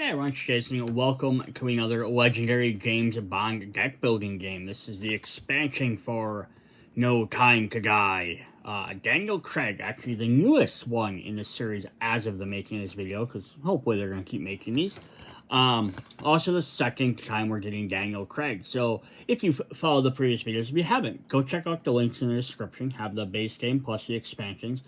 Hey everyone, it's Jason, and welcome to another Legendary James Bond deck building game. This is the expansion for No Time to Die. Daniel Craig, actually the newest one in the series as of the making of this video, because hopefully they're going to keep making these. Also the second time we're getting Daniel Craig. So if you followed the previous videos, if you haven't, go check out the links in the description. Have the base game plus the expansions.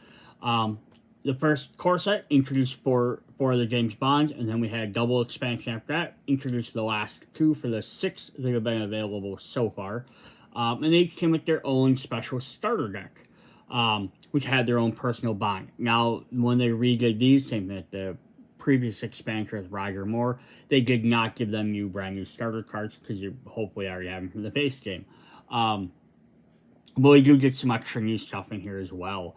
The first core set introduced four of the James Bonds, and then we had a double expansion after that, introduced the last two for the 6 that have been available so far. And they each came with their own special starter deck, which had their own personal Bond. Now, when they redid these, same thing at the previous expansion with Roger Moore, they did not give them brand new starter cards, because you hopefully already have them from the base game. But we do get some extra new stuff in here as well.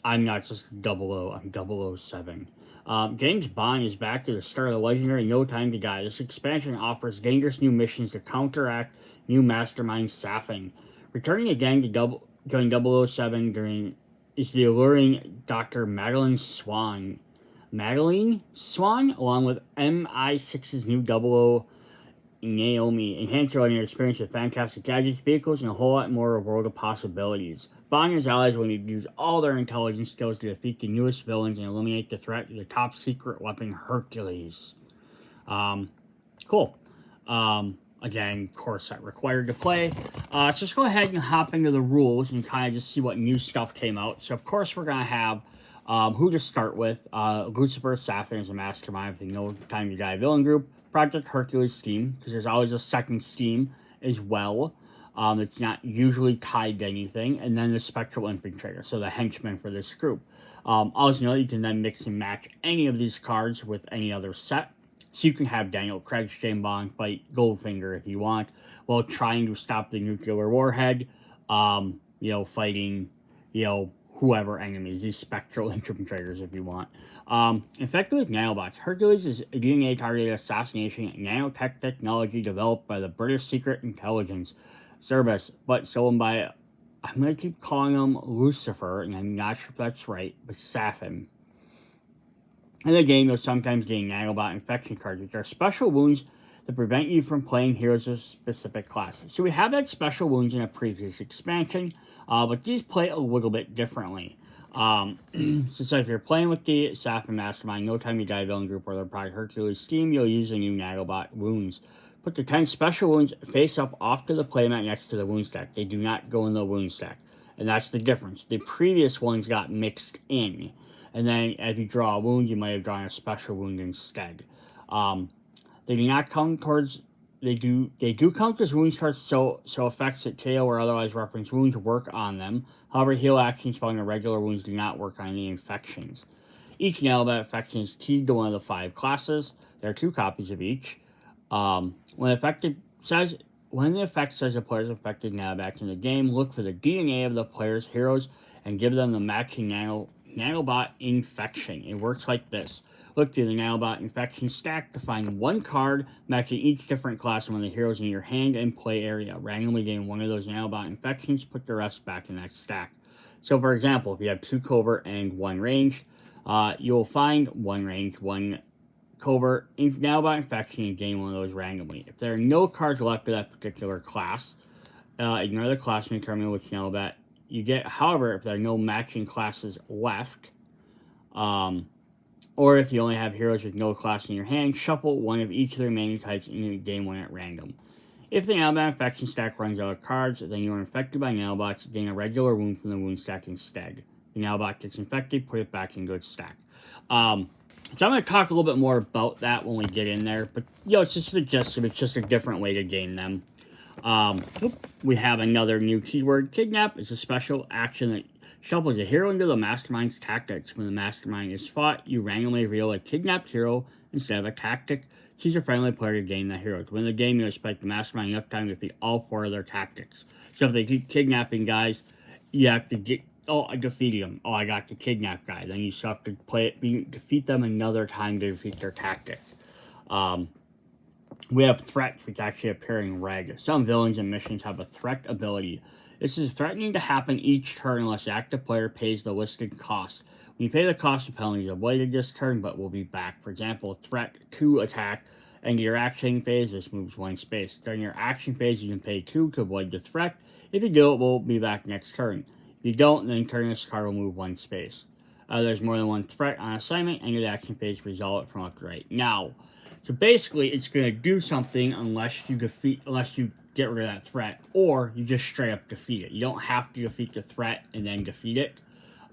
I'm not just 00, I'm 007. James Bond is back to the start of the legendary No Time to Die. This expansion offers dangerous new missions to counteract new mastermind Safin. Returning again to join 007 is the alluring Dr. Madeline Swan. Madeline Swan, along with MI6's new 00 Naomi, enhance your experience with fantastic gadgets, vehicles, and a whole lot more of a world of possibilities. Bond and his allies will need to use all their intelligence skills to defeat the newest villains and eliminate the threat to the top secret weapon Hercules. Cool. Again, core set required to play. So let's go ahead and hop into the rules and kind of just see what new stuff came out. So of course we're going to have who to start with. Lucifer Safin is a mastermind of the No Time to Die villain group. Project Hercules team, because there's always a second team as well. It's not usually tied to anything. And then the Spectral Infiltrator, so the henchman for this group. Also, you can then mix and match any of these cards with any other set. So you can have Daniel Craig's James Bond fight Goldfinger if you want, while trying to stop the nuclear warhead, fighting, whoever enemies, these Spectral Infiltrators if you want. Effectively with nanobots, Hercules is a DNA-targeted assassination nanotech technology developed by the British Secret Intelligence Service, but stolen by, I'm going to keep calling him Lucifer, and I'm not sure if that's right, but Safin. In the game, you'll sometimes gain nanobot infection cards, which are special wounds that prevent you from playing heroes of specific classes. So we have had special wounds in a previous expansion, but these play a little bit differently. So if you're playing with the Safin Mastermind, No Time to Die villain group or the Project Hercules team, you'll use the new nanobot wounds. Put the 10 special wounds face up off to the playmat next to the wound stack. They do not go in the wound stack. And that's the difference. The previous ones got mixed in. And then if you draw a wound, you might have drawn a special wound instead. They do not count towards, they do count as wounds cards, so effects that KO or otherwise reference wounds work on them. However, heal actions found in regular wounds do not work on any infections. Each nanobot infection is keyed to one of the 5 classes. There are 2 copies of each. When the effect says a player is infected nanobot in the game, look for the DNA of the player's heroes and give them the matching nanobot infection. It works like this. Look through the nanobot infection stack to find 1 card matching each different class of one of the heroes in your hand and play area. Randomly gain 1 of those nanobot infections, put the rest back in that stack. So for example, if you have 2 covert and 1 range, you'll find 1 range, 1 covert nanobot infection and gain 1 of those randomly. If there are no cards left of that particular class, ignore the class and determine which nanobot you get. However, if there are no matching classes left, or if you only have heroes with no class in your hand, shuffle 1 of each of the remaining types and gain 1 at random. If the nanobot infection stack runs out of cards, then you are infected by nanobots, gain a regular wound from the wound stack instead. The nanobot gets infected, put it back into its stack. So I'm going to talk a little bit more about that when we get in there, but it's just the gist of it. It's just a different way to gain them. We have another new keyword. Kidnap is a special action that shuffles a hero into the mastermind's tactics. When the mastermind is fought, you randomly reveal a kidnapped hero instead of a tactic. Choose a friendly player to gain the hero. To win the game, you expect the mastermind enough time to defeat all 4 of their tactics. So if they keep kidnapping guys, you have to get, I defeated him. I got the kidnap guy. Then you still have to defeat them another time to defeat their tactic. We have threats, which actually appear in red. Some villains and missions have a threat ability. This is threatening to happen each turn unless the active player pays the listed cost. When you pay the cost of penalties avoided this turn, but will be back. For example, threat to attack. End your action phase, this moves 1 space. During your action phase, you can pay 2 to avoid the threat. If you do, it will be back next turn. If you don't, then turn this card will move 1 space. There's more than 1 threat on assignment, and your action phase resolve it from left to right. Now, so basically, it's going to do something unless you get rid of that threat, or you just straight up defeat it. You don't have to defeat the threat and then defeat it.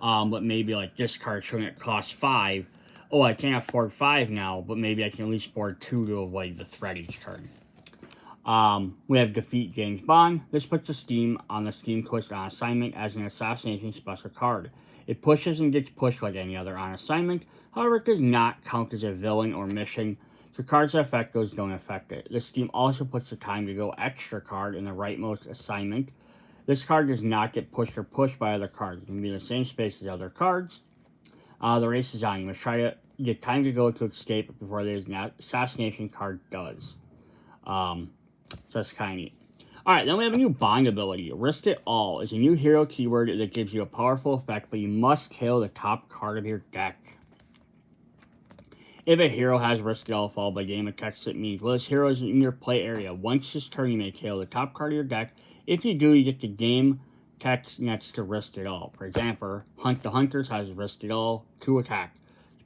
But maybe like this card showing it costs 5. Oh, I can't afford 5 now, but maybe I can at least afford 2 to avoid the threat each turn. We have Defeat James Bond. This puts the Steam on the Steam Twist on assignment as an assassination special card. It pushes and gets pushed like any other on assignment. However, it does not count as a villain or mission. So cards that affect those don't affect it. The Steam also puts the Time to Go extra card in the rightmost assignment. This card does not get pushed or pushed by other cards. It can be in the same space as other cards. The race is on. You must try to get Time to Go to escape before there's an assassination card does. So that's kind of neat. Alright, then we have a new Bond ability. Risk It All is a new hero keyword that gives you a powerful effect, but you must KO the top card of your deck. If a hero has Risk It All followed by game of text, it means list heroes in your play area. Once this turn, you may KO the top card of your deck. If you do, you get the game text next to Risk It All. For example, Hunt the Hunters has Risk It All, 2 attack.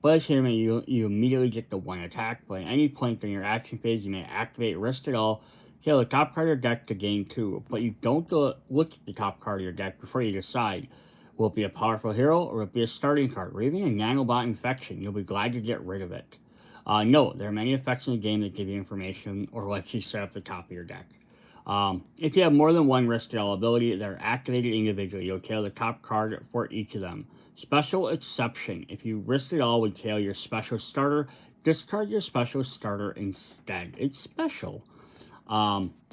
But here, you immediately get the 1 attack, but at any point during your action phase, you may activate Risk It All, kill the top card of your deck to gain 2. But you don't look at the top card of your deck before you decide. Will it be a powerful hero, or will it be a starting card, or even a nanobot infection? You'll be glad to get rid of it. No, there are many effects in the game that give you information, or let you set up the top of your deck. If you have more than 1 Risk It All ability that are activated individually, you'll KO the top card for each of them. Special exception: if you Risk It All would KO your special starter, discard your special starter instead. It's special.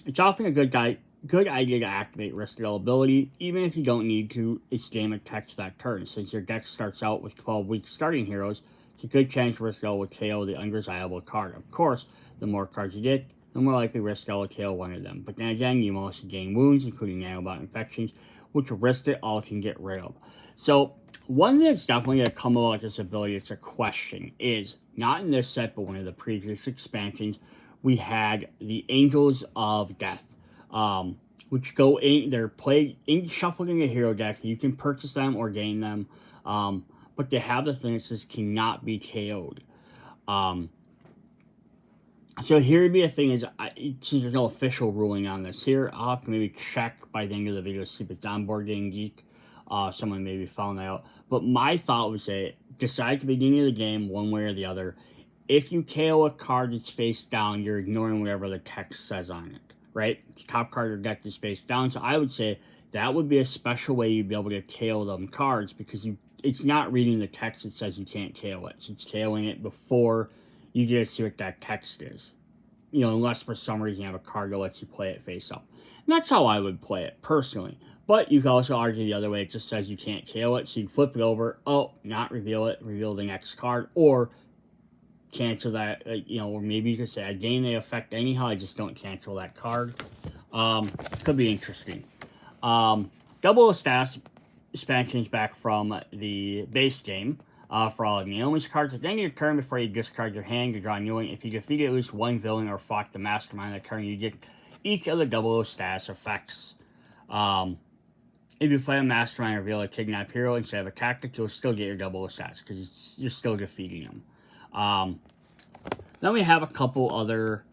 It's often a good idea to activate Risk It All ability, even if you don't need to. It's game of text that turn. Since your deck starts out with 12 weak starting heroes, it's a good chance Risk It All will KO the undesirable card. Of course, the more cards you get, the more likely Risk It All will KO one of them. But then again, you also gain wounds, including nanobot infections, which Risk It All can get rid of. So, one that's definitely going to come about with this ability, it's a question, is, not in this set, but one of the previous expansions, we had the Angels of Death, which go in, they're shuffled in the hero deck. You can purchase them or gain them, but they have the thing that says cannot be KO'd. So here would be a thing is, since there's no official ruling on this here, I'll have to maybe check by the end of the video, see if it's on Board Game Geek. Someone maybe found that out. But my thought was that decide at the beginning of the game, one way or the other. If you KO a card that's face down, you're ignoring whatever the text says on it, right? The top card of your deck is face down. So I would say that would be a special way you'd be able to KO them cards, because it's not reading the text that says you can't KO it. So it's KOing it before you get to see what that text is. You know, unless for some reason you have a card that lets you play it face up. And that's how I would play it, personally. But you can also argue the other way. It just says you can't KO it, so you flip it over. Oh, not reveal it. Reveal the next card. Or cancel that, or maybe you could say, I gain the effect anyhow, I just don't cancel that card. Could be interesting. Double Status expansions back from the base game. For all of Naomi's cards, at the end of your turn, before you discard your hand, you draw a new one. If you defeat at least one villain or fought the mastermind of the turn, you get each of the double status effects. If you play a mastermind or reveal a kidnapped hero instead of a tactic, you'll still get your double stats because you're still defeating them. Then we have a couple other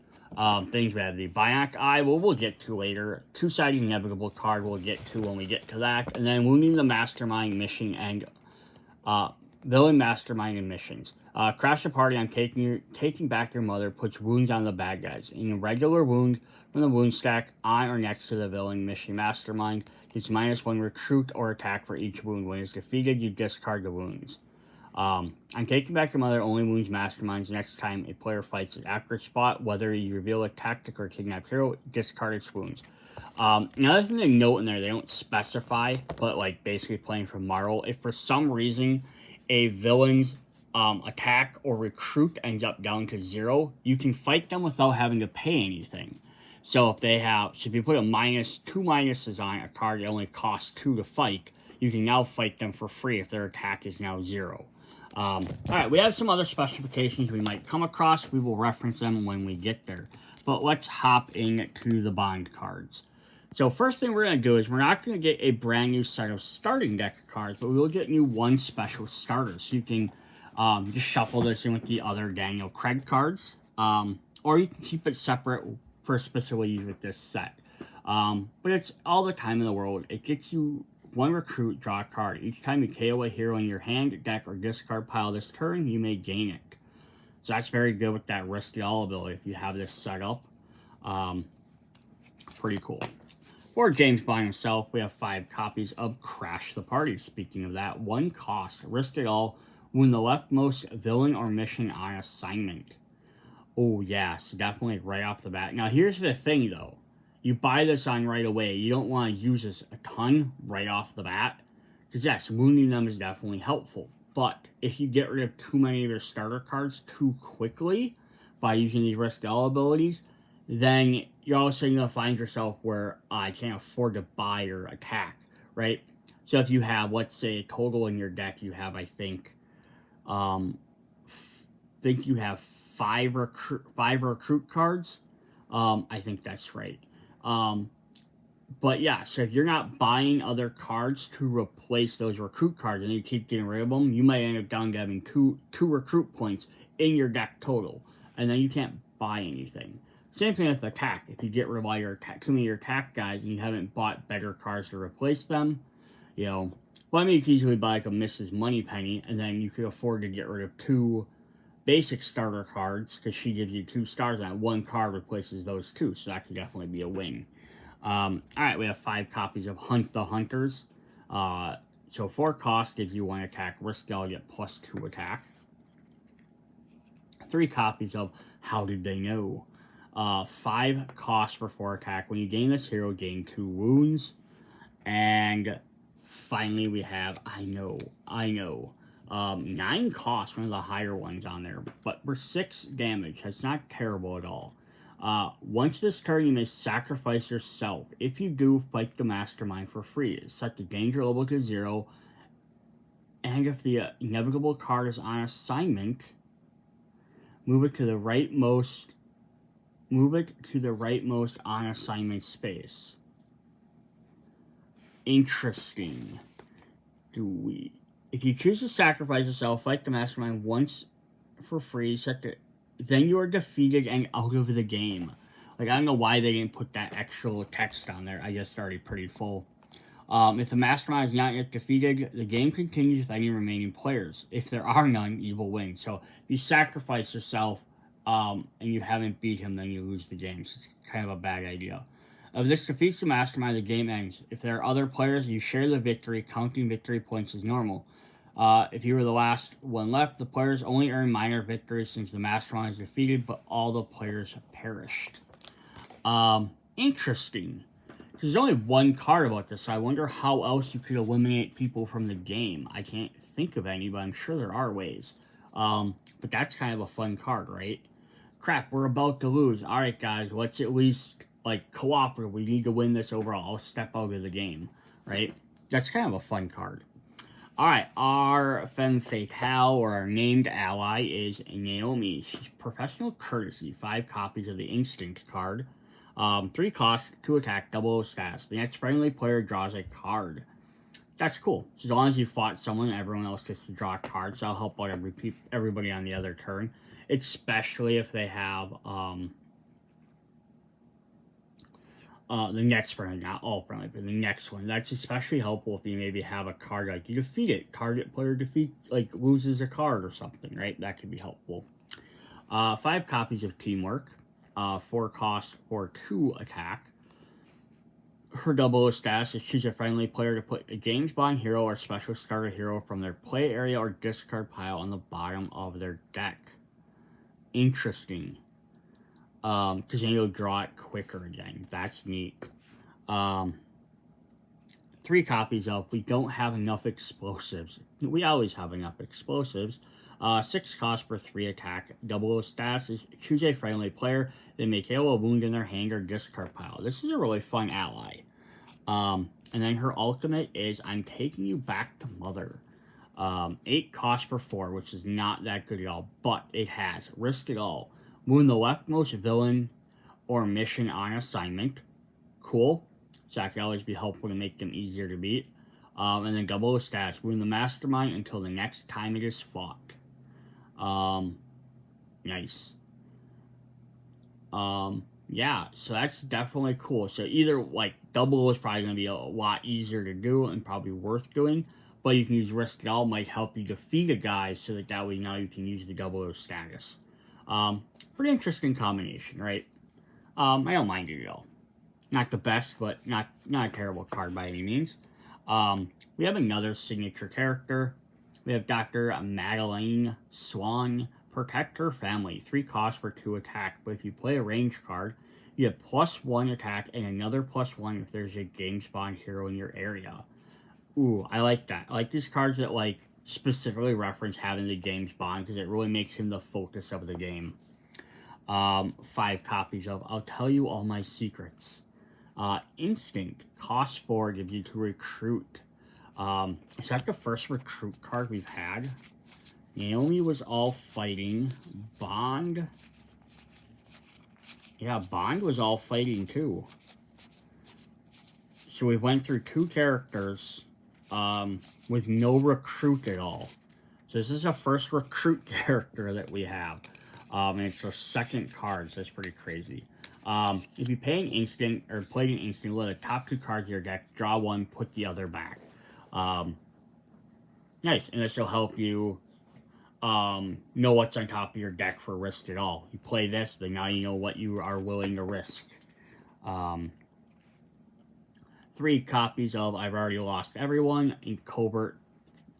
things. We have the Bionic Eye, we'll get to later. Two-sided Inevitable card we'll get to when we get to that. And then Wounding the Mastermind mission and Villain Mastermind and missions. Crash the party on taking back your mother puts wounds on the bad guys. In a regular wound from the wound stack on or next to the villain mission mastermind, gets -1 recruit or attack for each wound. When it's defeated, you discard the wounds. On taking back your mother only wounds masterminds next time a player fights an accurate spot, whether you reveal a tactic or kidnapped hero, discard its wounds. Another thing to note in there, they don't specify, but like basically playing for Marvel, if for some reason a villain's attack or recruit ends up down to 0, you can fight them without having to pay anything. So if you put a -2 minuses on a card that only costs 2 to fight, you can now fight them for free if their attack is now 0. Alright, we have some other specifications we might come across. We will reference them when we get there. But let's hop into the Bond cards. So first thing we're going to do is we're not going to get a brand new set of starting deck cards, but we will get you one special starter. So you can just shuffle this in with the other Daniel Craig cards. Or you can keep it separate for specifically use with this set. But it's all the time in the world. It gets you one recruit, draw a card. Each time you KO a hero in your hand, deck, or discard pile this turn, you may gain it. So that's very good with that Risk It All ability if you have this set up. Pretty cool. For James Bond himself, we have 5 copies of Crash the Party. Speaking of that, 1 cost, Risk It All, when the leftmost villain or mission on assignment. Oh yeah, so definitely right off the bat. Now here's the thing though. You buy this on right away. You don't want to use this a ton right off the bat. Because yes, wounding them is definitely helpful. But if you get rid of too many of your starter cards too quickly by using these Risk It All abilities, then you're all of a sudden going to find yourself where I can't afford to buy or attack, right? So if you have, let's say, a total in your deck, you have, I think you have 5 recruit cards. I think that's right. But yeah, so if you're not buying other cards to replace those recruit cards and you keep getting rid of them, you might end up down to having two recruit points in your deck total, and then you can't buy anything. Same thing with attack. If you get rid of all your attack, too many of your attack guys, and you haven't bought better cards to replace them, you know, well, I mean, you can easily buy like a Mrs. Moneypenny, and then you could afford to get rid of 2 basic starter cards because she gives you 2 stars, and that 1 card replaces those 2, so that could definitely be a win. Alright, we have 5 copies of Hunt the Hunters. So 4 cost gives you 1 attack. Risk It All, get +2 attack. 3 copies of How Did They Know? 5 cost for 4 attack. When you gain this hero, gain 2 wounds. And finally we have I Know. 9 cost, one of the higher ones on there. But for 6 damage, that's not terrible at all. Once this turn, you may sacrifice yourself. If you do, fight the Mastermind for free. Set the danger level to 0. And if the inevitable card is on assignment, move it to the rightmost on assignment space. Interesting. If you choose to sacrifice yourself, fight the Mastermind once for free, then you are defeated and out of the game. Like, I don't know why they didn't put that extra text on there. I guess it's already pretty full. If the Mastermind is not yet defeated, the game continues with any remaining players. If there are none, you will win. So, if you sacrifice yourself and you haven't beat him, then you lose the game. So it's kind of a bad idea. If this defeats the Mastermind, the game ends. If there are other players, you share the victory. Counting victory points is normal. If you were the last one left, the players only earn minor victories since the Mastermind is defeated, but all the players perished. Interesting. There's only 1 card about this, so I wonder how else you could eliminate people from the game. I can't think of any, but I'm sure there are ways. But that's kind of a fun card, right? Crap, we're about to lose. Alright, guys, let's at least, cooperate. We need to win this overall. I'll step out of the game, right? That's kind of a fun card. Alright, our femme fatale, or our named ally, is Naomi. She's professional courtesy. 5 copies of the Instinct card. 3 cost, 2 attack, double stats. The next friendly player draws a card. That's cool. So as long as you fought someone, everyone else gets to draw a card. So I'll help out everybody on the other turn. Especially if they have the next friendly, not all friendly, but the next one. That's especially helpful if you maybe have a card like you defeat it. Target player loses a card or something, right? That could be helpful. 5 copies of Teamwork. 4 cost for 2 attack. Her double status is choose a friendly player to put a James Bond hero or special starter hero from their play area or discard pile on the bottom of their deck. Interesting. Because then you'll draw it quicker again. That's neat. 3 copies of We Don't Have Enough Explosives. We always have enough explosives. 6 cost for 3 attack. Double stats is choose a friendly player. They may KO a wound in their hand or discard pile. This is a really fun ally. And then her ultimate is I'm taking you back to Mother. 8 cost per 4, which is not that good at all, but it has risk it all. Wound the leftmost villain or mission on assignment. Cool. So that can always be helpful to make them easier to beat. And then double the stats. Wound the mastermind until the next time it is fought. Nice. Yeah, so that's definitely cool. So either, like, double is probably going to be a lot easier to do and probably worth doing. But you can use risk it all, might help you defeat a guy so that way now you can use the double O status. Pretty interesting combination, right? I don't mind it at all. Not the best, but not a terrible card by any means. We have another signature character. We have Dr. Madeline Swan. Protect her family. 3 cost for 2 attack. But if you play a range card, you have +1 attack and another +1 if there's a game spawn hero in your area. Ooh, I like that. I like these cards that, like, specifically reference having the game spawn because it really makes him the focus of the game. 5 copies of I'll Tell You All My Secrets. Instinct. Cost 4 gives you to recruit. Is that the first recruit card we've had? Naomi was all fighting. Bond. Yeah, Bond was all fighting too. So we went through 2 characters with no recruit at all. So this is the first recruit character that we have. And it's the second card, so that's pretty crazy. If you pay an instant or play an instant, let the top 2 cards of your deck, draw 1, put the other back. Nice, and this will help you know what's on top of your deck for risk at all. You play this, then now you know what you are willing to risk. 3 copies of I've Already Lost Everyone in Covert.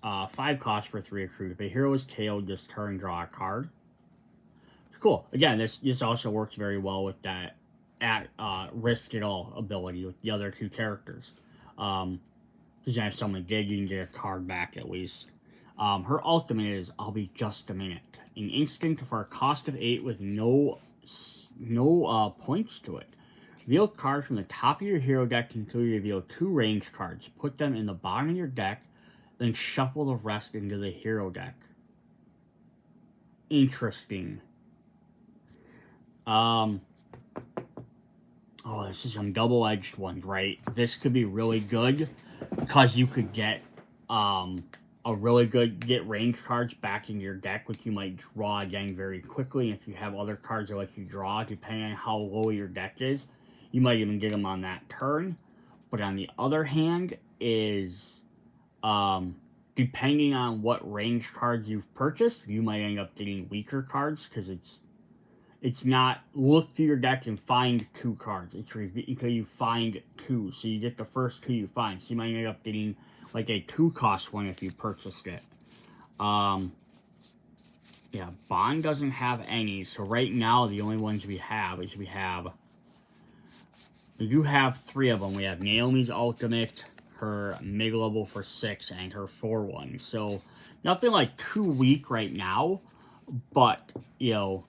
5 cost for 3 recruit. If a hero is tailed, this turn draw a card. Cool. Again, this also works very well with that risk it all ability with the other 2 characters. Because you have someone dead, you can get a card back at least. Her ultimate is I'll Be Just a Minute. An instant for a cost of 8 with no points to it. Reveal cards from the top of your hero deck until you reveal 2 range cards. Put them in the bottom of your deck, then shuffle the rest into the hero deck. Interesting. Oh, this is some double-edged ones, right? This could be really good because you could get a really good get range cards back in your deck, which you might draw again very quickly. And if you have other cards that let you draw, depending on how low your deck is, you might even get them on that turn. But on the other hand, is depending on what range cards you've purchased, you might end up getting weaker cards because it's not look through your deck and find 2 cards. It's until you find 2. So you get the first 2 you find. So you might end up getting like a 2 cost one if you purchased it. Yeah, Bond doesn't have any. So right now the only ones we have is we do have 3 of them. We have Naomi's ultimate, her mid-level for 6, and her 4-1. So nothing like too weak right now. But, you know,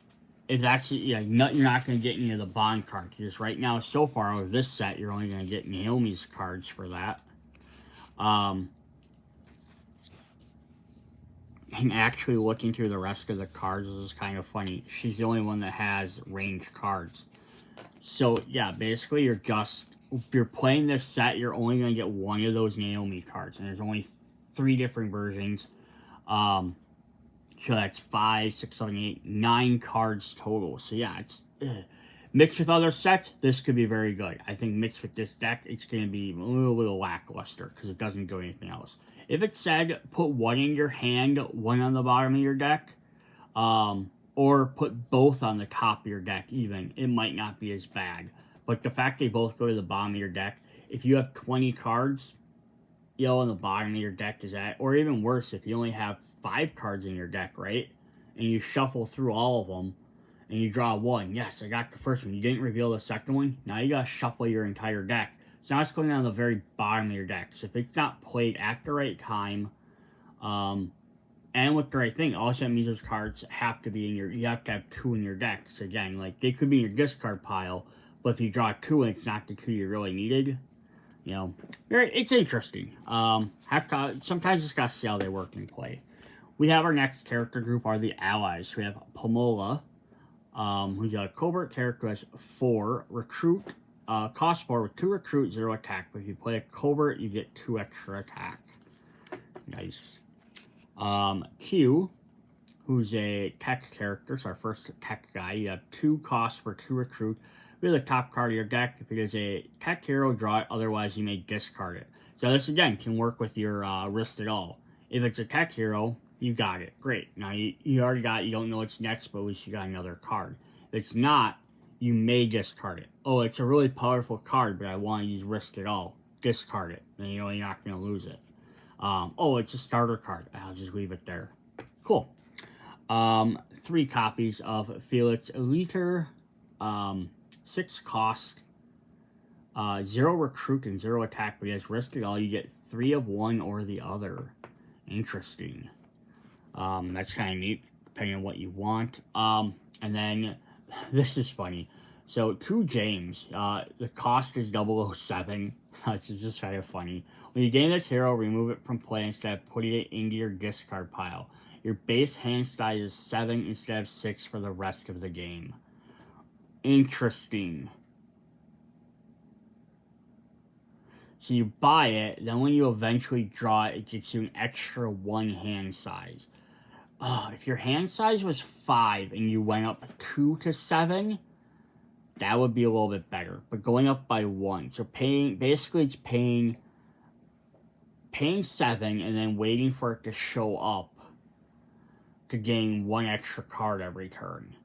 if that's, you're not going to get any of the Bond cards. Because right now, so far, with this set, you're only going to get Naomi's cards for that. And actually looking through the rest of the cards, this is kind of funny. She's the only one that has ranged cards. So, yeah, basically, if you're playing this set, you're only going to get 1 of those Naomi cards. And there's only 3 different versions. So that's 5, 6, 7, 8, 9 cards total. So yeah, it's mixed with other sets, this could be very good. I think mixed with this deck, it's going to be a little lackluster because it doesn't do anything else. If it said put 1 in your hand, 1 on the bottom of your deck, or put both on the top of your deck even, it might not be as bad. But the fact they both go to the bottom of your deck, if you have 20 cards, on the bottom of your deck is that, or even worse, if you only have 5 cards in your deck, right? And you shuffle through all of them, and you draw 1. Yes, I got the first one. You didn't reveal the second one. Now you gotta shuffle your entire deck. So now it's going down the very bottom of your deck. So if it's not played at the right time, and with the right thing, also that means those cards have to be in you have to have 2 in your deck. So again, like, they could be in your discard pile, but if you draw 2 and it's not the 2 you really needed, You know, it's interesting. Sometimes it's got to see how they work and play. We have our next character group are the allies. We have Pomola, who's a covert character who has 4 recruit, cost 4 with 2 recruit, 0 attack. But if you play a covert, you get 2 extra attack. Nice. Q, who's a tech character, so our first tech guy. You have 2 costs for 2 recruit. Be the top card of your deck. If it is a tech hero, draw it. Otherwise, you may discard it. So this again can work with your Risk It All. If it's a tech hero, you got it. Great. Now you already got it. You don't know what's next, but at least you got another card. If it's not, you may discard it. Oh, it's a really powerful card, but I want to use Risk It All. Discard it. And you know you're not going to lose it. Oh, it's a starter card. I'll just leave it there. Cool. 3 copies of Felix Eliter. 6 cost, 0 recruit and 0 attack, but he has Risk It All. You get 3 of one or the other. Interesting. That's kind of neat, depending on what you want. And then, this is funny. So, 2 James, the cost is 007. Which is just kind of funny. When you gain this hero, remove it from play instead of putting it into your discard pile. Your base hand size is 7 instead of 6 for the rest of the game. Interesting. So you buy it, then when you eventually draw it, it gets you an extra 1 hand size. If your hand size was 5 and you went up 2 to 7, that would be a little bit better. But going up by 1, so basically it's paying 7 and then waiting for it to show up to gain 1 extra card every turn.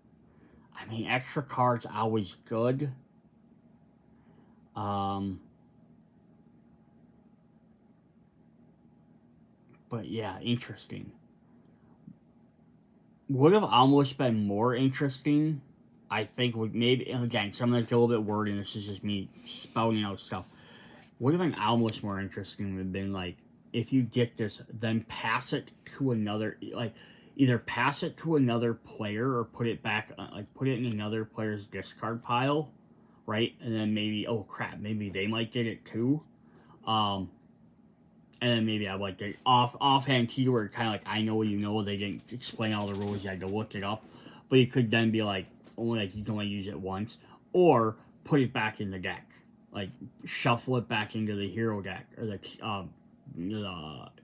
I mean, extra cards are always good. But yeah, interesting. Would have almost been more interesting, I think, would maybe, again, some of it's a little bit wordy, and this is just me spouting out stuff. Would have been almost more interesting would have been, like, if you get this, then pass it to another, like, either pass it to another player or put it back, like put it in another player's discard pile, right? And then maybe, oh crap, maybe they might get it too. And then maybe I like the offhand keyword, kind of like I know you know. They didn't explain all the rules. You had to look it up, but you could then be like, only like you can only use it once, or put it back in the deck, like shuffle it back into the hero deck or the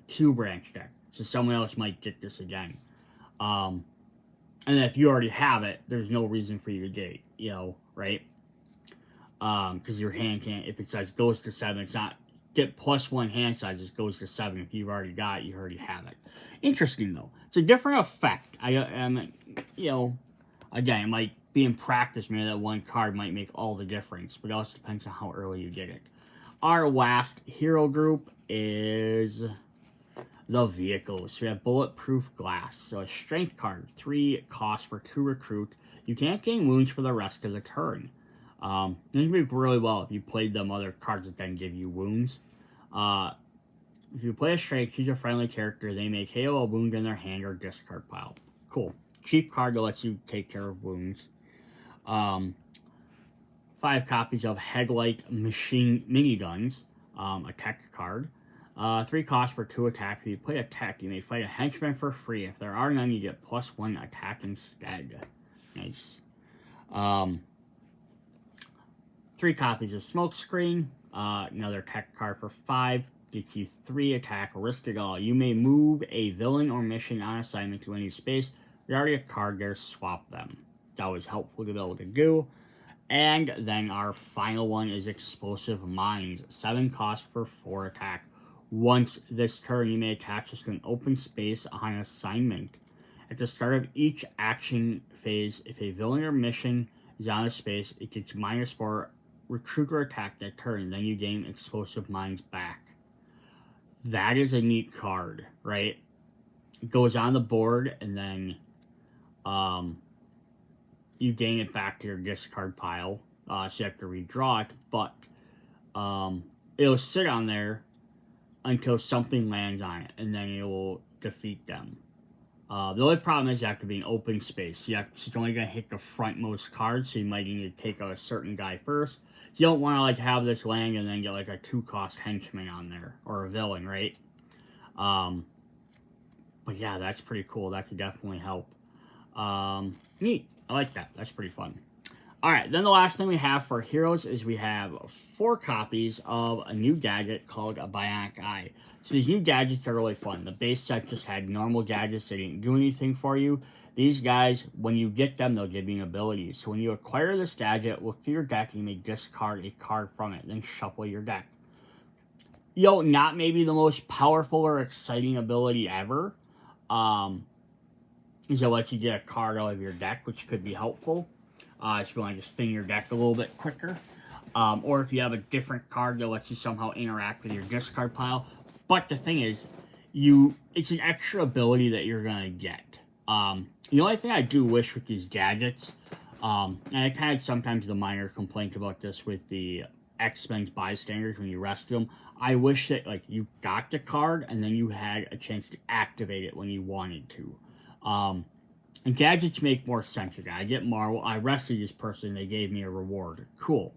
Q branch deck, so someone else might get this again. And if you already have it, there's no reason for you to get it, you know, right? Because your hand can't, if it says goes to 7, it's not, get +1 hand size, it goes to 7. If you've already got it, you already have it. Interesting, though. It's a different effect. You know, again, it might be in practice, maybe that 1 card might make all the difference, but it also depends on how early you get it. Our last hero group is the vehicles. We have bulletproof glass. So a strength card, 3 cost for 2 recruit. You can't gain wounds for the rest of the turn. This would be really well if you played them other cards that then give you wounds. If you play a strength, choose a friendly character. They may KO a wound in their hand or discard pile. Cool. Cheap card that lets you take care of wounds. 5 copies of Headlight Machine Miniguns. A tech card. 3 costs for 2 attack. If you play attack, you may fight a henchman for free. If there are none, you get +1 attack instead. Nice. 3 copies of Smokescreen. Another tech card for 5. Gets you 3 attack. Risk It All. You may move a villain or mission on assignment to any space. There's already a card there. Swap them. That was helpful to be able to do. And then our final one is Explosive Mines. 7 costs for 4 attack. Once this turn, you may attach this to an open space on assignment. At the start of each action phase, if a villain or mission is on a space, it gets -4 recruit or attack that turn. Then you gain Explosive Mines back. That is a neat card, right? It goes on the board, and then you gain it back to your discard pile. So you have to redraw it, but it'll sit on there until something lands on it, and then it will defeat them. The only problem is you have to be in open space. It's only going to hit the frontmost card, so you might need to take out a certain guy first. You don't want to like have this land and then get like a 2-cost henchman on there or a villain, right? But yeah, that's pretty cool. That could definitely help. Neat. I like that. That's pretty fun. Alright, then the last thing we have for heroes is we have 4 copies of a new gadget called a Bionic Eye. So these new gadgets are really fun. The base set just had normal gadgets. They didn't do anything for you. These guys, when you get them, they'll give you abilities. So when you acquire this gadget, look through your deck and you may discard a card from it. Then shuffle your deck. Not maybe the most powerful or exciting ability ever. Is it lets you get a card out of your deck, which could be helpful. If you want to just thin your deck a little bit quicker. Or if you have a different card that lets you somehow interact with your discard pile. But the thing is, it's an extra ability that you're going to get. The only thing I do wish with these gadgets, and I kind of sometimes the minor complaint about this with the X-Men's bystanders when you rescue them, I wish that like you got the card and then you had a chance to activate it when you wanted to. And gadgets make more sense. I get Marvel. I rescued this person. They gave me a reward. Cool.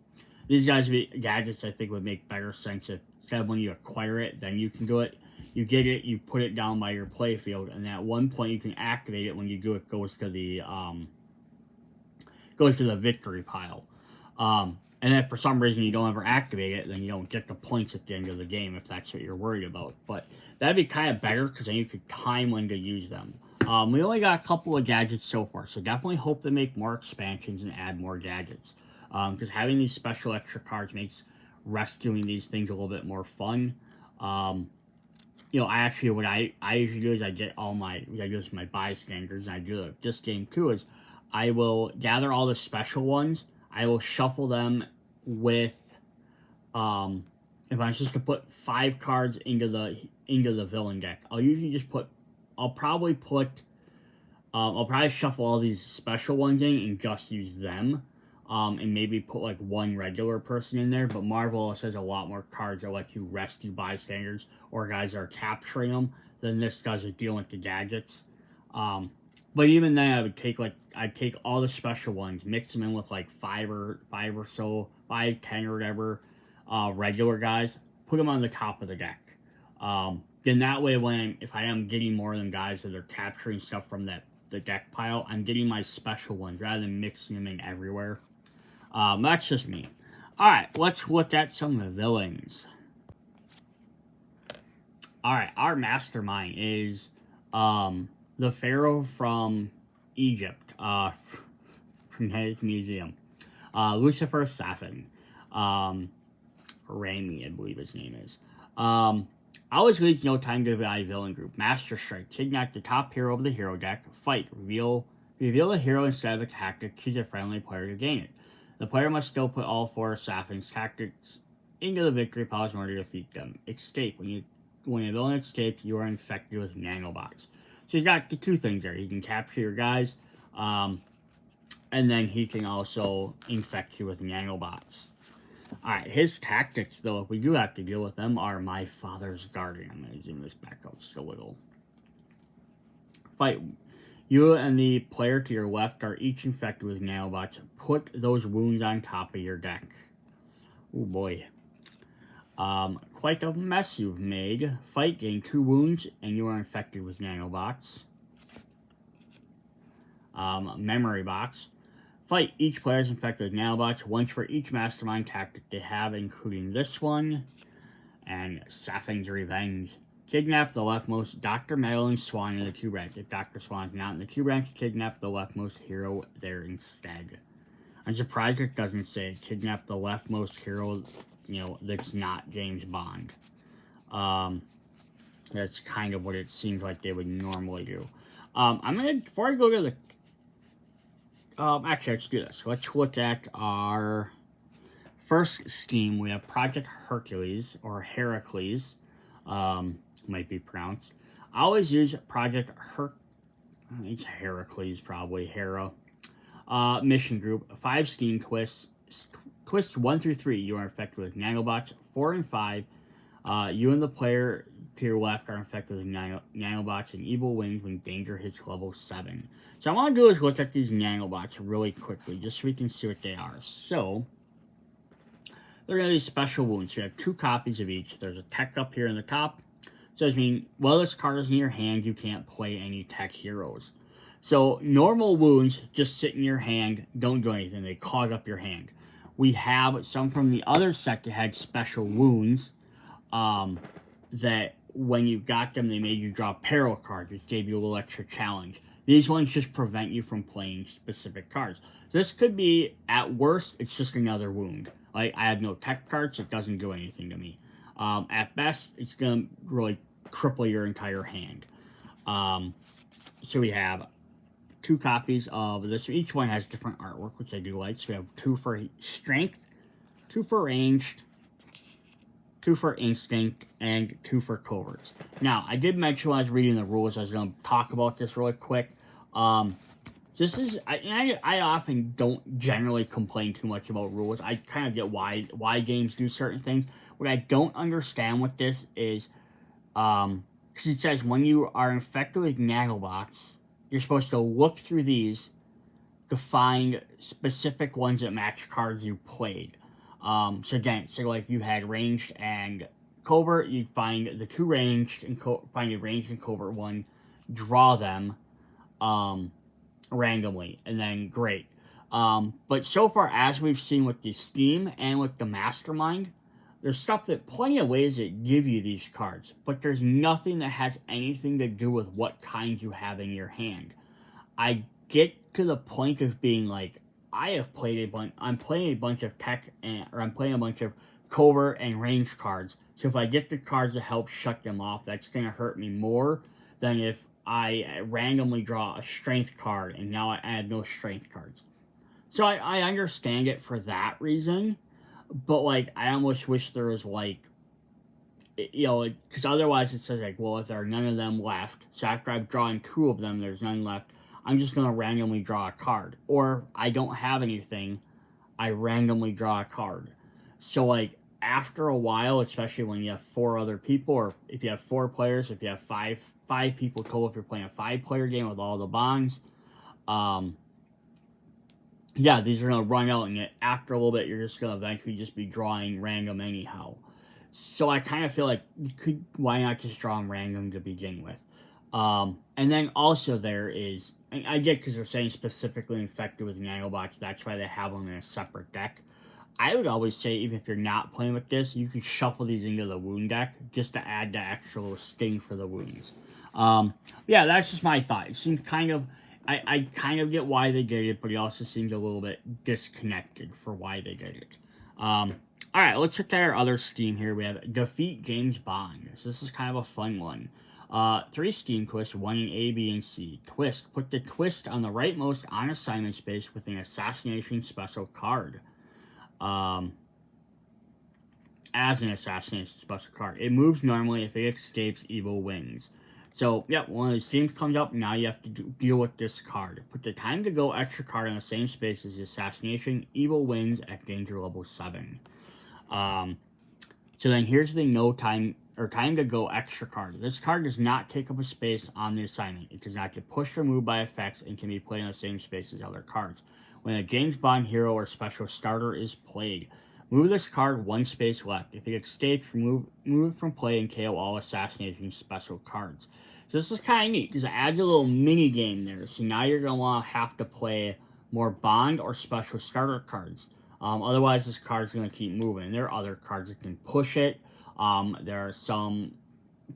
These gadgets, I think, would make better sense if instead of when you acquire it, then you can do it. You get it. You put it down by your playfield, and at one point you can activate it. When you do it, goes to the victory pile. And if for some reason you don't ever activate it, then you don't get the points at the end of the game if that's what you're worried about. But that'd be kind of better because then you could time when to use them. We only got a couple of gadgets so far, so definitely hope they make more expansions and add more gadgets. Because having these special extra cards makes rescuing these things a little bit more fun. I actually, what I usually do is I get I use my bystanders, and I do it this game too, is I will gather all the special ones, I will shuffle them with, if I'm just to put 5 cards into the villain deck, I'll probably shuffle all these special ones in and just use them. And maybe put like 1 regular person in there. But Marvel has a lot more cards that let you rescue bystanders or guys that are capturing them than this does with dealing with the gadgets. But even then, I'd take all the special ones, mix them in with like 5 or so, 5, 10 or whatever, regular guys, put them on the top of the deck. Then that way, if I am getting more than guys that are capturing stuff from the deck pile, I'm getting my special ones rather than mixing them in everywhere. That's just me. Alright, let's look at some of the villains. Alright, our mastermind is the Pharaoh from Egypt, from his museum. Lucifer Safin. Rami, I believe his name is. Always leads no time to divide villain group. Master Strike. Kidnap the top hero of the hero deck. Fight. Reveal the hero instead of a tactic. Choose a friendly player to gain it. The player must still put all 4 of Safin's tactics into the victory piles in order to defeat them. Escape. When a villain escapes, you are infected with nanobots. So you got the 2 things there. He can capture your guys, and then he can also infect you with nanobots. Alright, his tactics, though, if we do have to deal with them, are My Father's Garden. I'm going to zoom this back out just a little. Fight. You and the player to your left are each infected with nanobots. Put those wounds on top of your deck. Oh boy. Quite a mess you've made. Fight, gain 2 wounds, and you are infected with nanobots. Memory box. Fight, each player is infected with nanobots, once for each mastermind tactic they have, including this one, and Safin's Revenge. Kidnap the leftmost Dr. Madeline Swan in the 2 ranks. If Dr. Swan's not in the 2 ranks, kidnap the leftmost hero there instead. I'm surprised it doesn't say kidnap the leftmost hero, that's not James Bond. That's kind of what it seems like they would normally do. Before I go to the actually, let's do this. Let's look at our first Steam. We have Project Hercules, or Heracles, might be pronounced. I always use Project it's Heracles, probably, Hera. Mission Group, 5 Steam twists. Twists 1 through 3, you are infected with nanobots. 4 and 5, you and the player to your left are infected with nanobots, and evil wings when danger hits level 7. So what I want to do is look at these nanobots really quickly, just so we can see what they are. So, they're going to be special wounds. You have 2 copies of each. There's a tech up here in the top. So I mean, while this card is in your hand, you can't play any tech heroes. So normal wounds just sit in your hand, don't do anything. They clog up your hand. We have some from the other set that had special wounds that when you got them, they made you draw peril cards, which gave you a little extra challenge. These ones just prevent you from playing specific cards. This could be, at worst, it's just another wound. Like, I have no tech cards, it doesn't do anything to me. At best, it's going to really cripple your entire hand. So we have 2 copies of this. Each one has different artwork, which I do like. So we have 2 for strength, 2 for ranged, 2 for instinct, and 2 for coverts. Now, I did mention when I was reading the rules, I was going to talk about this really quick. This is, I often don't generally complain too much about rules. I kind of get why games do certain things. What I don't understand with this is, because it says when you are infected with Nanobots, you're supposed to look through these to find specific ones that match cards you played. So again, so like you had ranged and covert, you'd find the 2 ranged and find a ranged and covert one, draw them randomly, and then great. But so far, as we've seen with the Steam and with the Mastermind, there's plenty of ways that give you these cards, but there's nothing that has anything to do with what kind you have in your hand. I get to the point of being like, I'm playing a bunch of tech, or I'm playing a bunch of covert and range cards, so if I get the cards to help shut them off, that's going to hurt me more than if I randomly draw a strength card, and now I add no strength cards. So I understand it for that reason, but, like, I almost wish there was, like, because otherwise it says, like, well, if there are none of them left, so after I've drawn 2 of them, there's none left, I'm just going to randomly draw a card. Or, I don't have anything, I randomly draw a card. So, like, after a while, especially when you have 4 other people, or if you have 4 players, if you have 5 people total, if you're playing a 5-player game with all the bonds, yeah, these are going to run out, and after a little bit, you're just going to eventually just be drawing random anyhow. So I kind of feel like, why not just draw them random to begin with? And then also there is, and I get because they're saying specifically infected with nanobots, that's why they have them in a separate deck. I would always say, even if you're not playing with this, you could shuffle these into the wound deck just to add the actual sting for the wounds. Yeah, that's just my thought. It seems kind of, I kind of get why they did it, but it also seems a little bit disconnected for why they did it. Alright, let's look at our other Steam here. We have Defeat James Bond. So this is kind of a fun one. 3 Steam twists, 1 in A, B, and C. Twist. Put the twist on the rightmost on assignment space with an assassination special card. As an assassination special card. It moves normally. If it escapes, evil wins. So, yeah, when the Steam comes up, now you have to deal with this card. Put the time to go extra card in the same space as the assassination. Evil wins at danger level 7. So then here's the time to go extra card. This card does not take up a space on the assignment. It does not get pushed or moved by effects and can be played in the same space as other cards. When a James Bond hero or special starter is played, move this card 1 space left. If it escapes, move it from play and KO all assassination special cards. So this is kind of neat because it adds a little mini game there. So now you're going to want to have to play more Bond or special starter cards. Otherwise, this card's going to keep moving. There are other cards that can push it. There are some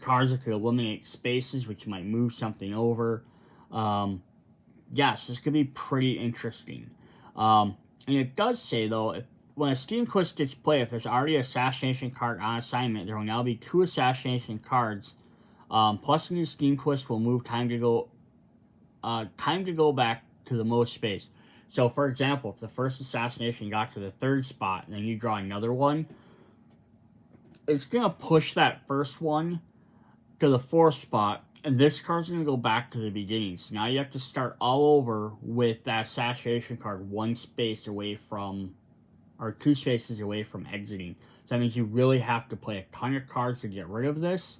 cards that could eliminate spaces, which might move something over. Yes, this could be pretty interesting. And it does say, though, when a Steam Twist gets played, if there's already an assassination card on assignment, there will now be 2 assassination cards. Plus, a new Steam Twist will move time to go back to the most space. So, for example, if the first assassination got to the 3rd spot, and then you draw another one, it's going to push that first one to the 4th spot, and this card's going to go back to the beginning. So now you have to start all over with that assassination card 1 space away from, or 2 spaces away from exiting. So that means you really have to play a ton of cards to get rid of this,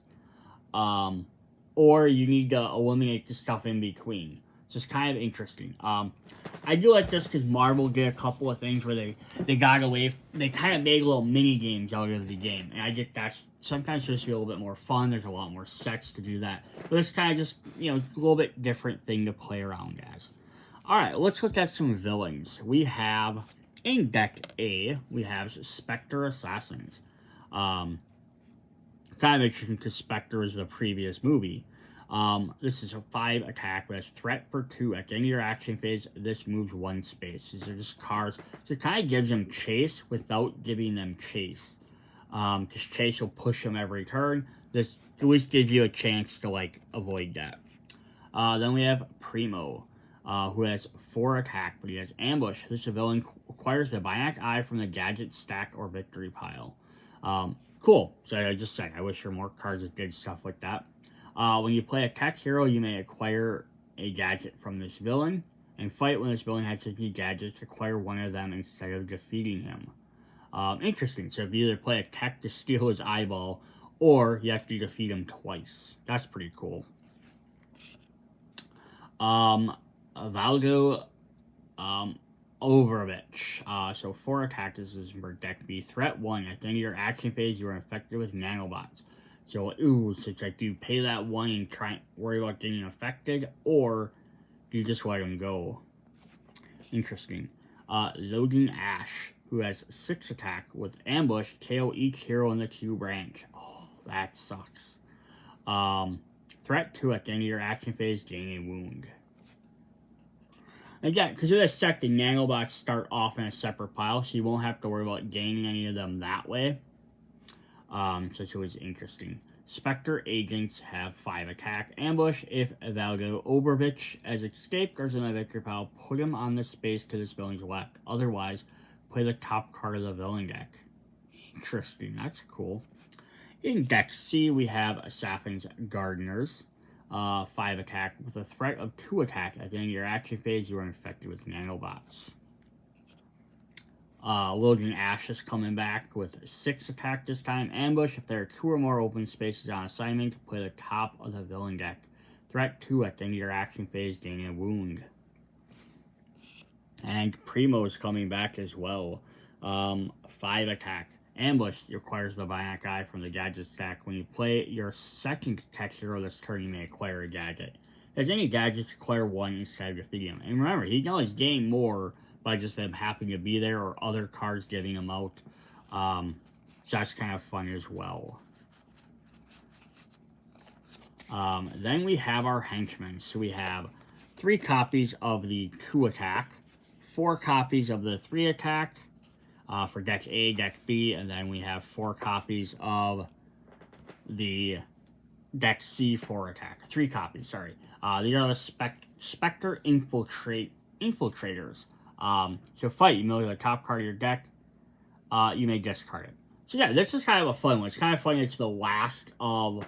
or you need to eliminate the stuff in between. So it's kind of interesting. I do like this because Marvel did a couple of things where they got away. They kind of made little mini games out of the game, and I think that's sometimes just be a little bit more fun. There's a lot more sets to do that, but it's kind of just a little bit different thing to play around as. All right, let's look at some villains. We have in deck A, we have Spectre Assassins. Kind of interesting because Spectre is the previous movie. This is a 5 attack with threat for 2. At the end of your action phase, this moves 1 space. These are just cards. So it kind of gives them chase without giving them chase. Because chase will push them every turn. This at least gives you a chance to, avoid that. Then we have Primo, who has 4 attack, but he has ambush. This villain acquires the Bionic Eye from the gadget stack or victory pile. Cool. So I just said, I wish there were more cards that did stuff like that. When you play a tech hero, you may acquire a gadget from this villain, and fight when this villain has 50 gadgets, acquire one of them instead of defeating him. Interesting. So if you either play a tech to steal his eyeball, or you have to defeat him twice. That's pretty cool. Valdo Overvich. So 4 attack. This is for deck B. Threat 1. At the end of your action phase, you are infected with nanobots. So, so it's like, do you pay that 1 and try worry about getting affected, or do you just let him go? Interesting. Logan Ash, who has 6 attack with ambush, KO each hero in the Q branch. Oh, that sucks. Threat 2 at the end of your action phase, gain a wound. Again, because of the set, the nanobots start off in a separate pile, so you won't have to worry about gaining any of them that way. So it's always interesting. Spectre agents have 5 attack. Ambush, if Valdo Overvich has escaped or is in a victory pile, put him on the space to this villain's left. Otherwise, play the top card of the villain deck. Interesting, that's cool. In deck C, we have Assassin's Gardeners. 5 attack with a threat of 2 attack. At the end of your action phase, you are infected with nanobots. Logan Ash is coming back with 6 attack this time. Ambush, if there are 2 or more open spaces on assignment, play the top of the villain deck. Threat 2 at the end of your action phase, gain a wound. And Primo is coming back as well. 5 attack. Ambush requires the Bionic Eye from the gadget stack. When you play your second tech hero this turn, you may acquire a gadget. As any gadgets, acquire 1 instead of defeating him. And remember, he can always gain more by just them happening to be there or other cards getting them out. So that's kind of fun as well. Then we have our henchmen. So we have 3 copies of the 2 attack, 4 copies of the 3 attack for deck A, deck B, and then we have 4 copies of the deck C 4 attack. 3 copies, sorry. These are the Spectre Infiltrators. So fight, you know the top card of your deck, you may discard it. So yeah, this is kind of a fun one. It's kind of funny. It's the last of,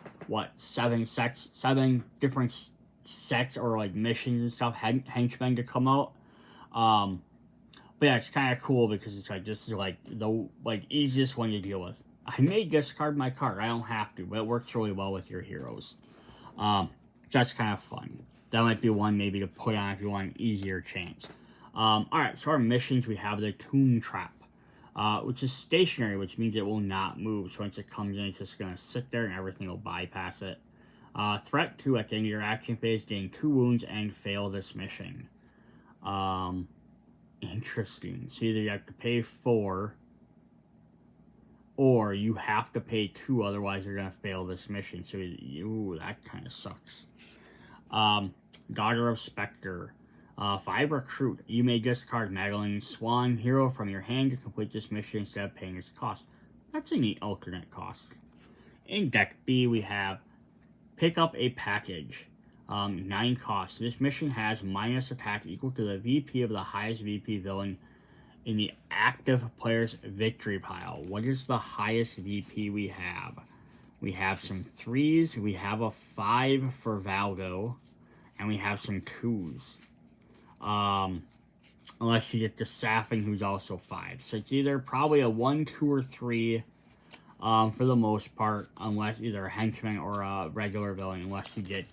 7 different sets or missions and stuff, henchmen to come out. But yeah, it's kind of cool because it's this is the easiest one to deal with. I may discard my card, I don't have to, but it works really well with your heroes. So that's kind of fun. That might be one maybe to put on if you want an easier chance. Alright, so our missions, we have the Toon Trap, which is stationary, which means it will not move. So once it comes in, it's just going to sit there and everything will bypass it. Threat 2, at the end of your action phase, gain 2 wounds and fail this mission. Interesting. So either you have to pay 4, or you have to pay 2, otherwise you're going to fail this mission. So, that kind of sucks. Daughter of Spectre. 5 recruit. You may discard Madeline Swan hero from your hand to complete this mission instead of paying its cost. That's a neat alternate cost. In deck B, we have pick up a package. 9 cost. This mission has minus attack equal to the VP of the highest VP villain in the active player's victory pile. What is the highest VP we have? We have some 3s. We have a 5 for Valdo. And we have some 2s. Unless you get the Safin, who's also 5. So it's either probably a 1, 2, or 3 for the most part, unless either a henchman or a regular villain, unless you get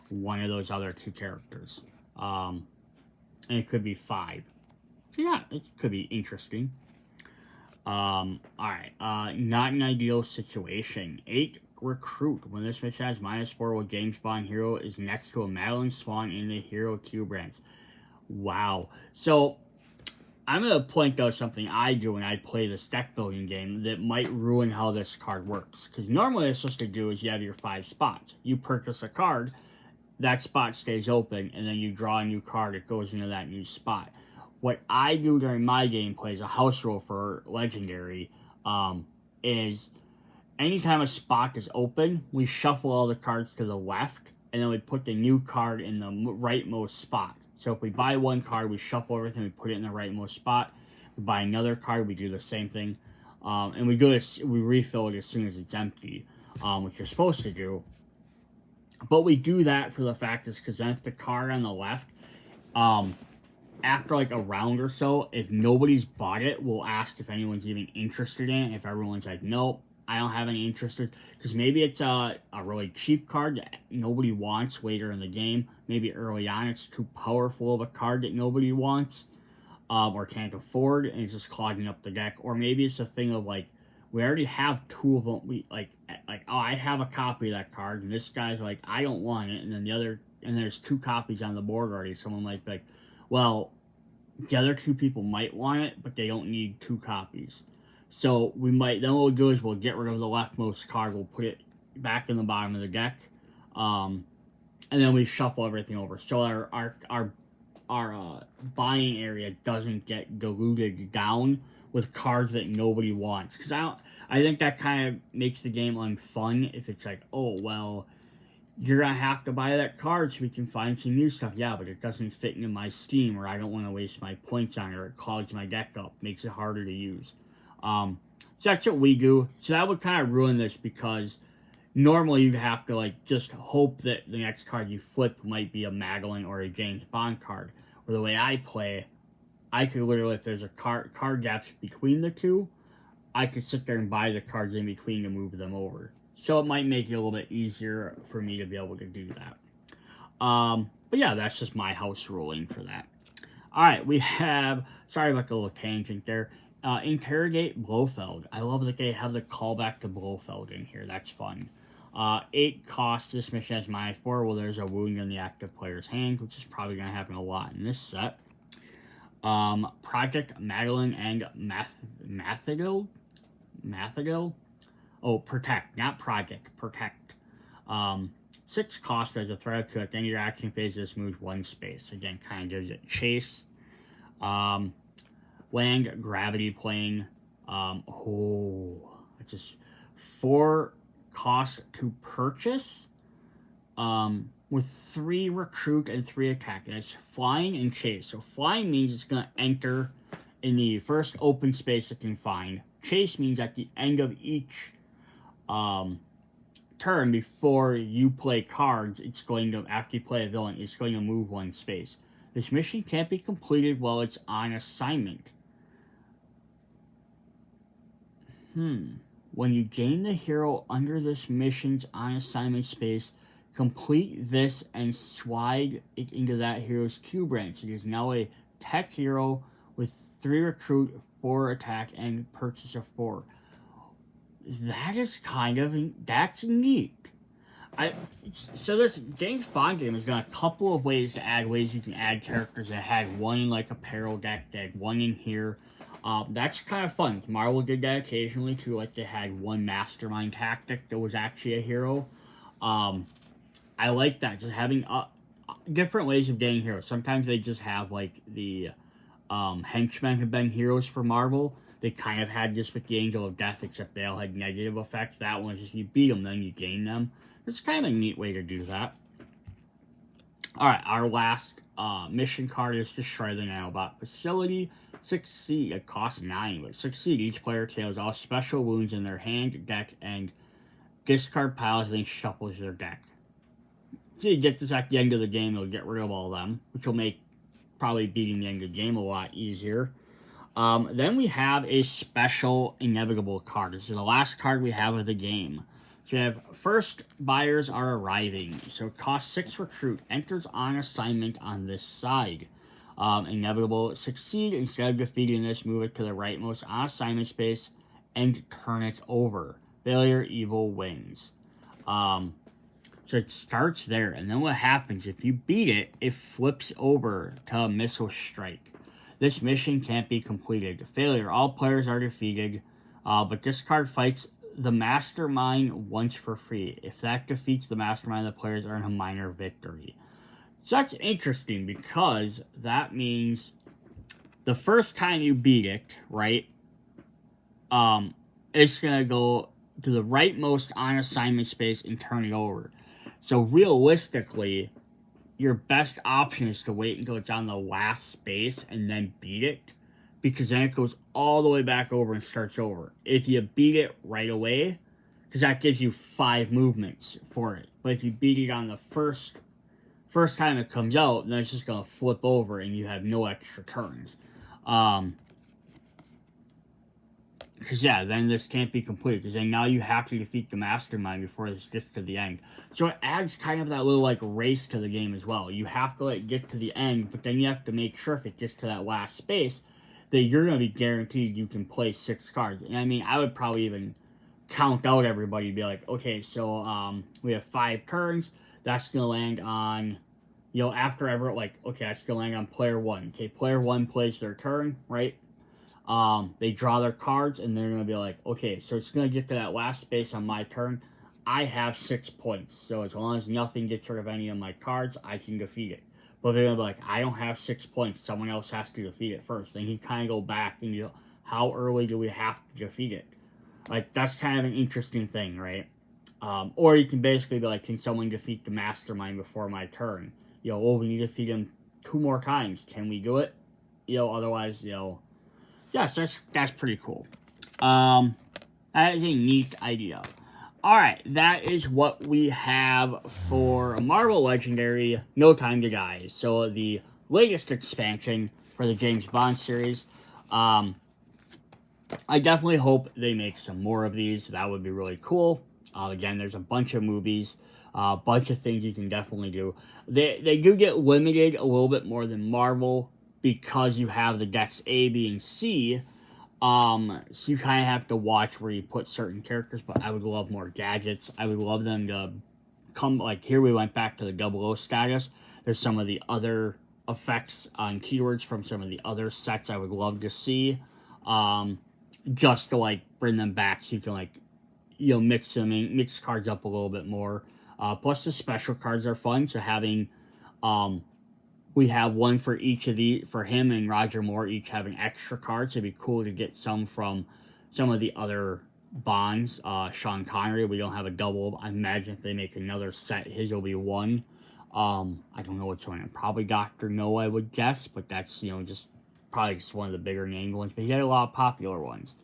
one of those other 2 characters. And it could be 5. So yeah, it could be interesting. Alright, not an ideal situation. 8 recruit. When this mission has -4, while game spawn hero is next to a Madeline spawn in the hero queue branch. Wow. So, I'm going to point out something I do when I play this deck building game that might ruin how this card works. Because normally what it's supposed to do is you have your 5 spots. You purchase a card, that spot stays open, and then you draw a new card that goes into that new spot. What I do during my gameplay as a house rule for Legendary is anytime a spot is open, we shuffle all the cards to the left, and then we put the new card in the rightmost spot. So if we buy one card, we shuffle everything, we put it in the rightmost spot. We buy another card, we do the same thing. And we do this, we refill it as soon as it's empty, which you're supposed to do. But we do that for the fact is because then if the card on the left, after like a round or so, if nobody's bought it, we'll ask if anyone's even interested in it. If everyone's like, nope, I don't have any interest, because maybe it's a really cheap card that nobody wants later in the game. Maybe early on it's too powerful of a card that nobody wants or can't afford, and it's just clogging up the deck. Or maybe it's a thing of like, we already have 2 of them. We like oh, I have a copy of that card, and this guy's like, I don't want it, and then the other, and there's 2 copies on the board already. Someone might be like, well, the other 2 people might want it, but they don't need 2 copies. So we might, then what we'll do is we'll get rid of the leftmost card, we'll put it back in the bottom of the deck, and then we shuffle everything over. So our buying area doesn't get diluted down with cards that nobody wants. Because I think that kind of makes the game unfun if it's like, oh, well, you're going to have to buy that card so we can find some new stuff. Yeah, but it doesn't fit into my Steam, or I don't want to waste my points on it, or it clogs my deck up, makes it harder to use. So that's what we do. So that would kind of ruin this, because normally you'd have to like just hope that the next card you flip might be a Madeline or a James Bond card. Or the way I play, I could literally, if there's a card gaps between the 2, I could sit there and buy the cards in between to move them over. So it might make it a little bit easier for me to be able to do that. But yeah, that's just my house ruling for that. Alright, we have, sorry about the little tangent there, Interrogate Blofeld. I love that they have the callback to Blofeld in here. That's fun. 8 cost. This mission has -4. Well, there's a wound in the active player's hand, which is probably going to happen a lot in this set. Project Madeline and Mathagil? Oh, Protect, not Project. Protect. 6 cost as a threat to at the end of your action phase. This moves 1 space. Again, kind of gives it chase. Land Gravity Plane. It's just 4 cost to purchase. With 3 recruit and 3 attack. And it's flying and chase. So flying means it's going to enter in the first open space it can find. Chase means at the end of each turn before you play cards, it's going to, after you play a villain, it's going to move 1 space. This mission can't be completed while it's on assignment. When you gain the hero under this mission's on assignment space, complete this and slide it into that hero's queue branch. It is now a tech hero with 3 recruit, 4 attack, and purchase of 4. That is kind of, that's neat. So this James Bond game has got a couple of ways to add ways you can add characters. That had 1 in like a peril deck, they had 1 in here. That's kind of fun. Marvel did that occasionally too, like they had 1 mastermind tactic that was actually a hero. I like that, just having different ways of getting heroes. Sometimes they just have like the henchmen have been heroes for Marvel. They kind of had this with the Angel of Death, except they all had negative effects. That one is just you beat them, then you gain them. It's kind of a neat way to do that. Alright, our last mission card is Destroy the Nanobot Facility. Succeed. It costs 9, but succeed. Each player tails all special wounds in their hand, deck, and discard piles, and then shuffles their deck. So you get this at the end of the game, you'll get rid of all of them, which will make probably beating the end of the game a lot easier. Then we have a special inevitable card. This is the last card we have of the game. So you have first buyers are arriving. So cost 6 recruit. Enters on assignment on this side. Inevitable. Succeed instead of defeating this. Move it to the rightmost on assignment space and turn it over. Failure, evil wins. So it starts there, and then what happens, if you beat it, it flips over to a missile strike. This mission can't be completed. Failure, all players are defeated, but this card fights the mastermind once for free. If that defeats the mastermind, the players earn a minor victory. So that's interesting, because that means the first time you beat it, right, it's going to go to the rightmost on assignment space and turn it over. So realistically, your best option is to wait until it's on the last space and then beat it, because then it goes all the way back over and starts over. If you beat it right away, because that gives you 5 movements for it. But if you beat it on the first time it comes out, then it's just going to flip over and you have no extra turns. Because, yeah, then this can't be complete. Because then now you have to defeat the mastermind before this gets to the end. So it adds kind of that little, like, race to the game as well. You have to, like, get to the end, but then you have to make sure if it gets to that last space that you're going to be guaranteed you can play 6 cards. And, I mean, I would probably even count out everybody and be like, okay, so we have 5 turns. That's going to land on, you know, after ever, like, okay, that's going to land on player 1. Okay, player 1 plays their turn, right? They draw their cards, and they're going to be like, okay, so it's going to get to that last space on my turn. I have 6 points, so as long as nothing gets rid of any of my cards, I can defeat it. But they're going to be like, I don't have 6 points. Someone else has to defeat it first. Then you kind of go back and you know, how early do we have to defeat it? Like, that's kind of an interesting thing, right? Or you can basically be like, can someone defeat the mastermind before my turn? You know, oh, we need to defeat him 2 more times. Can we do it? You know, otherwise, you know, yes, that's pretty cool. That is a neat idea. Alright, that is what we have for Marvel Legendary No Time to Die. So the latest expansion for the James Bond series. I definitely hope they make some more of these. That would be really cool. Again, there's a bunch of movies, a bunch of things you can definitely do. They do get limited a little bit more than Marvel, because you have the decks A, B, and C, so you kind of have to watch where you put certain characters, but I would love more gadgets. I would love them to come, like, here we went back to the 00 status. There's some of the other effects on keywords from some of the other sets I would love to see, just to, like, bring them back so you can, like, you know, mix cards up a little bit more. Plus the special cards are fun, so having, we have one for each of for him and Roger Moore each having extra cards. It'd be cool to get some from some of the other Bonds. Sean Connery, we don't have a double. I imagine if they make another set, his will be 1. I don't know which one. Probably Dr. No, I would guess, but that's, you know, just probably just one of the bigger named ones. But he had a lot of popular ones.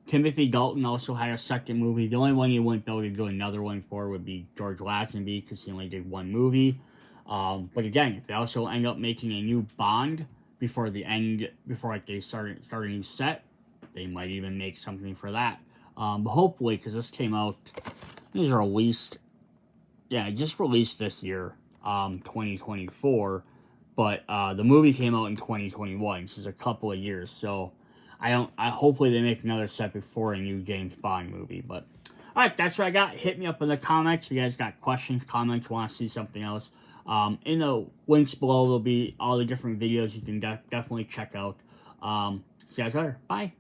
Timothy Dalton also had a second movie. The only one he wouldn't be able to do another one for would be George Lazenby, because he only did 1 movie. But again, if they also end up making a new Bond before like they start a new set, they might even make something for that. But hopefully, because this came out, these are released, yeah, just released this year, 2024. But the movie came out in 2021. This is a couple of years, so hopefully they make another set before a new James Bond movie. But all right, that's what I got. Hit me up in the comments if you guys got questions, comments, want to see something else. In the links below, there'll be all the different videos you can definitely check out. See you guys later. Bye.